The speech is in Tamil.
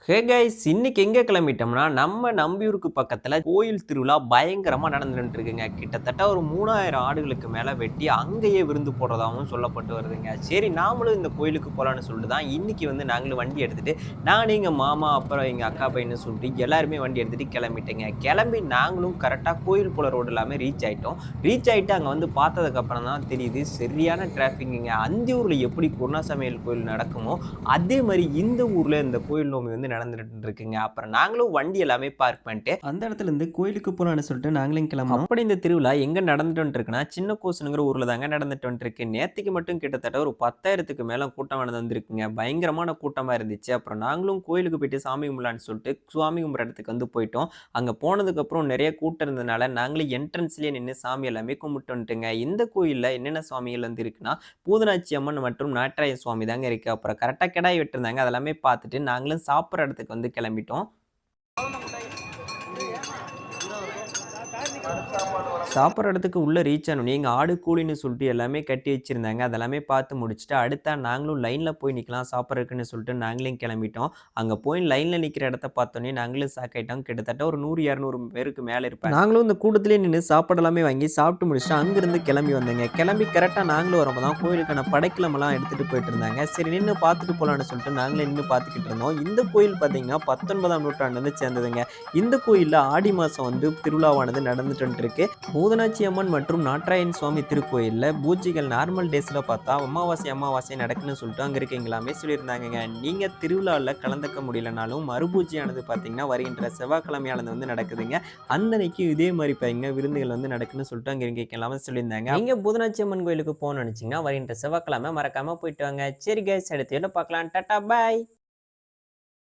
ஹே கைஸ், இன்னைக்கு எங்க கிளம்பிட்டோம்னா, நம்ம நம்பியூருக்கு பக்கத்துல கோயில் திருவிழா பயங்கரமா நடந்துட்டு இருக்குங்க. கிட்டத்தட்ட ஒரு 3000 ஆடுகளுக்கு மேல வெட்டி அங்கேயே விருந்து போடுறதாவும் சொல்லப்பட்டு வருதுங்க. சரி, நாமளும் இந்த கோயிலுக்கு போலான்னு சொல்லிட்டு தான் இன்னைக்கு நாங்களும் வண்டி எடுத்துட்டு, நானு, எங்க மாமா, அப்புறம் எங்க அக்கா பையன்னு சொல்லிட்டு எல்லாருமே வண்டி எடுத்துட்டு கிளம்பிட்டேங்க. கிளம்பி நாங்களும் கரெக்ட்டா கோயில் போற ரோடு எல்லாமே ரீச் ஆயிட்டோம். ரீச் ஆயிட்டு அங்க பார்த்ததுக்கு அப்புறம் தான் தெரியுது, சரியான டிராஃபிக்குங்க. அந்தியூர்ல எப்படி குருணாசமேல் கோயில் நடக்குமோ, அதே மாரி இந்த ஊர்ல இந்த கோயில் நோம்பி நடந்துட்டு இருக்குங்க. அப்புறம் நாங்களும் வண்டி எல்லாமே பார்க் பண்ணிட்டு அந்த இடத்துல இருந்து கோயிலுக்கு போலான்னு சொல்லிட்டு நாங்களும் கிளம்பணும். அப்படி இந்த திருவிழா எங்க நடந்துட்டு இருக்குன்னா, சின்ன கோசுங்கிற ஊர்ல தாங்க நடந்துட்டு இருக்கு. நேத்திக்கு மட்டும் கிட்டத்தட்ட ஒரு 10,000க்கு மேல கூட்டம் வந்திருக்குங்க. பயங்கரமான கூட்டமா இருந்துச்சு. அப்புறம் நாங்களும் கோயிலுக்கு போயிட்டு சாமி கும்பிடலான்னு சொல்லிட்டு சுவாமி கும்பிட்ற இடத்துக்கு போயிட்டோம். அங்க போனதுக்கு அப்புறம் நிறைய கூட்டம் இருந்ததுனால நாங்களும் என்ட்ரன்ஸ்லயே நின்னு சாமி எல்லாமே கும்பிட்டு வந்துட்டுங்க. இந்த கோயில்ல என்னென்ன சுவாமிகள் இருக்குன்னா, பூதனாச்சி அம்மன் மற்றும் நாட்டராய சுவாமி தாங்க இருக்கு. அப்புறம் கரெக்டா கிடாய் வெட்டிருந்தாங்க. அதெல்லாமே பார்த்துட்டு நாங்களும் சாப்பிடுற இடத்துக்கு கிளம்பிட்டோம். சாப்பிட்ற இடத்துக்கு உள்ள ரீச் ஆனோனே, எங்க ஆடு கூலின்னு சொல்லிட்டு எல்லாமே கட்டி வச்சிருந்தாங்க. அதெல்லாமே பார்த்து முடிச்சுட்டு, அடுத்தா நாங்களும் லைன்ல போய் நிக்கலாம் சாப்பிட்றதுக்குன்னு சொல்லிட்டு நாங்களும் கிளம்பிட்டோம். அங்க போய் லைன்ல நிக்கிற இடத்த பார்த்தோனே நாங்களும் ஷாக் ஆயிட்டோம். கிட்டத்தட்ட ஒரு 100, 200 பேருக்கு மேல இருப்பாங்க. நாங்களும் இந்த கூட்டத்திலேயே நின்னு சாப்பாடு எல்லாமே வாங்கி சாப்பிட்டு முடிச்சுட்டு அங்கிருந்து கிளம்பி வந்தேங்க. கிளம்பி கரெக்ட்டா நாங்களும் வரும்போது தான் கோயிலுக்கான படைக்கலமெல்லாம் எடுத்துட்டு போயிட்டு இருந்தாங்க. சரி, நின்னு பார்த்துட்டு போலான்னு சொல்லிட்டு நாங்களே நின்னு பார்த்துக்கிட்டு இருந்தோம். இந்த கோயில் பார்த்தீங்கன்னா 19ஆம் நூற்றாண்டுல சேர்ந்ததுங்க. இந்த கோயில்ல ஆடி மாசம் திருவிழாவானது நடந்துட்டு இருக்கு. பூதனாச்சி அம்மன் மற்றும் நாட்டராயன் சுவாமி திருக்கோயில்ல பூஜைகள் நார்மல் டேஸ்ல பார்த்தா அமாவாசை நடக்குன்னு சொல்லிட்டு அங்க இருக்கீங்களாமே சொல்லியிருந்தாங்க. நீங்க திருவிழாவில் கலந்துக்க முடியலனாலும் மறுபூஜையானது பார்த்தீங்கன்னா வருகின்ற செவ்வாய்க்கிழமையானது நடக்குதுங்க. அந்த அன்னைக்கு இதே மாதிரி பார்த்தீங்கன்னா விருந்துகள் நடக்குன்னு சொல்லிட்டு அங்க இருக்கீங்களாமே சொல்லியிருந்தாங்க. நீங்க பூதனாச்சி அம்மன் கோயிலுக்கு போகணும்னு நினைச்சீங்கன்னா வருகின்ற செவ்வாய்க்கிழமை மறக்காம போயிட்டு வாங்க. சரி கைஸ், அடுத்த பார்க்கலாம். டாடா, பாய்.